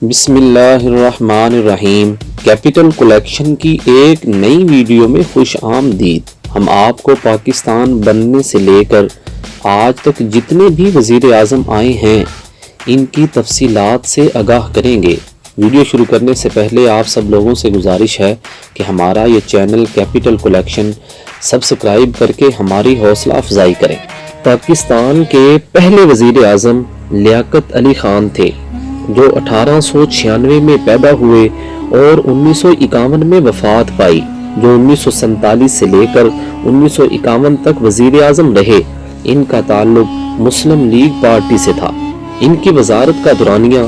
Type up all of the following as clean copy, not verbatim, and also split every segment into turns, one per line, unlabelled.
بسم اللہ الرحمن الرحیم۔ کیپٹل کلیکشن کی ایک نئی ویڈیو میں خوش آمدید۔ ہم آپ کو پاکستان بننے سے لے کر آج تک جتنے بھی وزیر اعظم آئے ہیں ان کی تفصیلات سے آگاہ کریں گے۔ ویڈیو شروع کرنے سے پہلے آپ سب لوگوں سے گزارش ہے کہ ہمارا یہ چینل کیپٹل کلیکشن سبسکرائب کر کے ہماری حوصلہ افزائی کریں۔ پاکستان کے پہلے وزیر اعظم لیاقت علی خان تھے جو 1896 میں پیدا ہوئے اور 1951 میں وفات پائی، جو 1947 سے لے کر 1951 تک وزیر اعظم رہے۔ ان کا تعلق مسلم لیگ پارٹی سے تھا۔ ان کی وزارت کا دورانیہ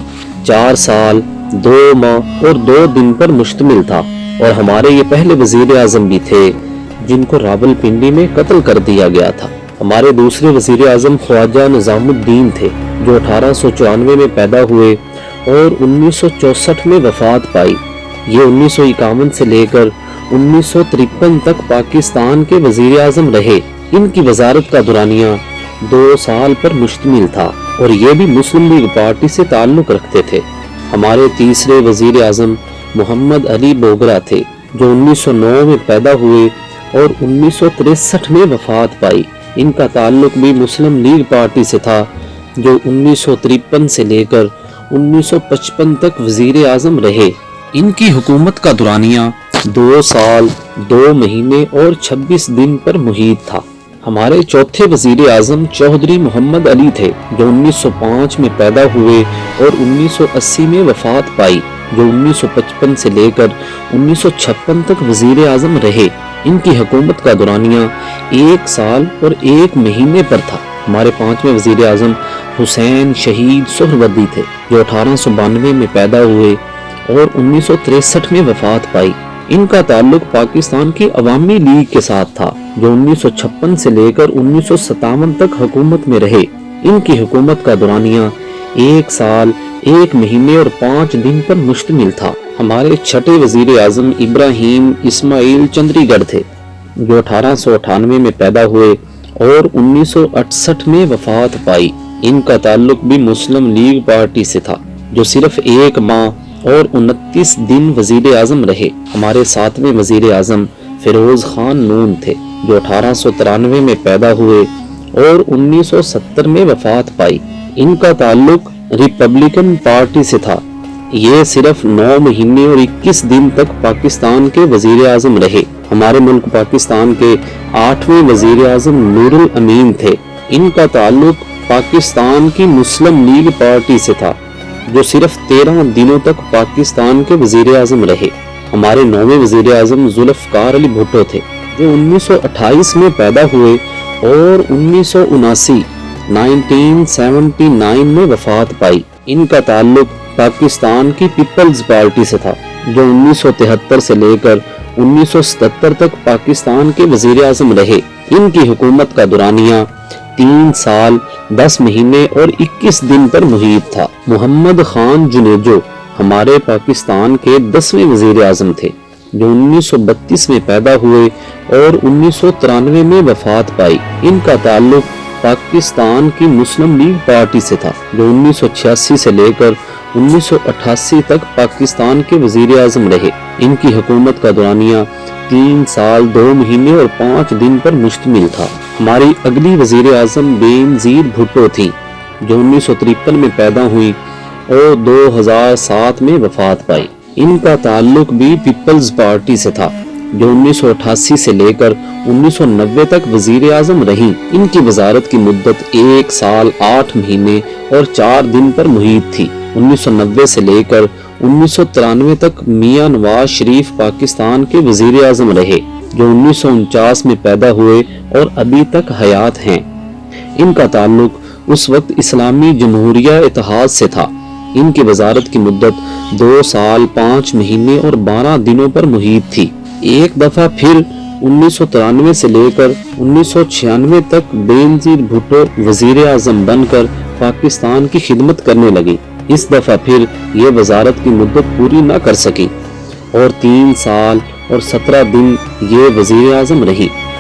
4 سال 2 ماہ اور 2 دن پر مشتمل تھا، اور ہمارے یہ پہلے وزیر اعظم بھی تھے جن کو راولپنڈی میں قتل کر دیا گیا تھا۔ ہمارے دوسرے وزیر اعظم خواجہ نظام الدین تھے جو 1894 میں پیدا ہوئے اور 1964 میں وفات پائی۔ یہ 1951 سے لے کر 1953 تک پاکستان کے وزیر اعظم رہے۔ ان کی وزارت کا دورانیہ 2 سال پر مشتمل تھا اور یہ بھی مسلم لیگ پارٹی سے تعلق رکھتے تھے۔ ہمارے تیسرے وزیر اعظم محمد علی بوگرا تھے جو 1909 میں پیدا ہوئے اور 1963 میں وفات پائی۔ ان کا تعلق بھی مسلم لیگ پارٹی سے تھا، جو 1953 سے لے کر 1955 تک وزیر اعظم رہے۔ ان کی حکومت کا دورانیہ 2 سال 2 مہینے اور 26 دن پر محیط تھا۔ ہمارے چوتھے وزیر اعظم چودھری محمد علی تھے جو 1905 میں پیدا ہوئے اور 1980 میں وفات پائی، جو 1955 سے لے کر 1956 تک وزیر اعظم رہے۔ ان کی حکومت کا دورانیہ 1 سال اور 1 مہینے پر تھا۔ ہمارے 5ویں وزیر اعظم حسین شہید سہروردی تھے جو 1892 میں پیدا ہوئے اور 1963 میں وفات پائی۔ ان کا تعلق پاکستان کی عوامی لیگ کے ساتھ تھا جو 1956 سے لے کر 1957 تک حکومت میں رہے۔ ان کی حکومت کا دورانیہ 1 سال 1 مہینے اور 5 دن پر مشتمل تھا۔ ہمارے چھٹے وزیر اعظم ابراہیم اسماعیل چندری گڑھ تھے جو 1898 میں پیدا ہوئے اور 1968 میں وفات پائی۔ ان کا تعلق بھی مسلم لیگ پارٹی سے تھا، جو صرف 1 ماہ اور 29 دن وزیر اعظم رہے۔ ہمارے 7ویں وزیر اعظم فیروز خان نون تھے جو 1893 میں پیدا ہوئے اور 1970 میں وفات پائی۔ ان کا تعلق ریپبلکن پارٹی سے تھا۔ یہ صرف 9 مہینے اور 21 دن تک پاکستان کے وزیر اعظم رہے۔ ہمارے ملک پاکستان کے 8ویں وزیر اعظم نور الامین تھے۔ ان کا تعلق پاکستان کی مسلم لیگ پارٹی سے تھا، جو صرف 13 دنوں تک پاکستان کے وزیر اعظم رہے۔ ہمارے 9ویں وزیر اعظم ذوالفقار علی بھٹو تھے جو 1928 میں پیدا ہوئے اور 1979 میں وفات پائی۔ ان کا تعلق پاکستان کی پیپلز پارٹی سے تھا، جو 1973 سے لے کر 1977 تک پاکستان کے وزیر اعظم رہے۔ ان کی حکومت کا دورانیہ 3 سال 10 مہینے اور 21 دن پر محیط تھا۔ محمد خان جنیجو ہمارے پاکستان کے 10ویں وزیر اعظم تھے جو 1932 میں پیدا ہوئے اور 1993 میں وفات پائی۔ ان کا تعلق پاکستان کی مسلم لیگ پارٹی سے تھا، جو 1986 سے لے کر 1988 تک پاکستان کے وزیر اعظم رہے۔ ان کی حکومت کا دورانیہ 3 سال 2 مہینے اور 5 دن پر مشتمل تھا۔ ہماری اگلی وزیر اعظم بینظیر بھٹو تھی جو 1953 میں پیدا ہوئی اور 2007 میں وفات پائی۔ ان کا تعلق بھی پیپلز پارٹی سے تھا، جو 1988 سے لے کر 1990 تک وزیر اعظم رہیں۔ ان کی وزارت کی مدت 1 سال 8 مہینے اور 4 دن پر محیط تھی۔ 1990 سے لے کر 1993 تک میاں نواز شریف پاکستان کے وزیر اعظم رہے، جو 1949 میں پیدا ہوئے اور ابھی تک حیات ہیں۔ ان کا تعلق اس وقت اسلامی جمہوریہ اتحاد سے تھا۔ ان کی وزارت کی مدت 2 سال 5 مہینے اور 12 دنوں پر محیط تھی۔ ایک دفعہ پھر 1993 سے لے کر 1996 تک بینظیر بھٹو وزیر اعظم بن کر پاکستان کی خدمت کرنے لگی۔ اس دفعہ پھر یہ وزارت کی مدت پوری نہ کر سکی اور 3 سال اور 17 دن یہ وزیر اعظم رہی۔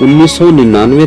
1999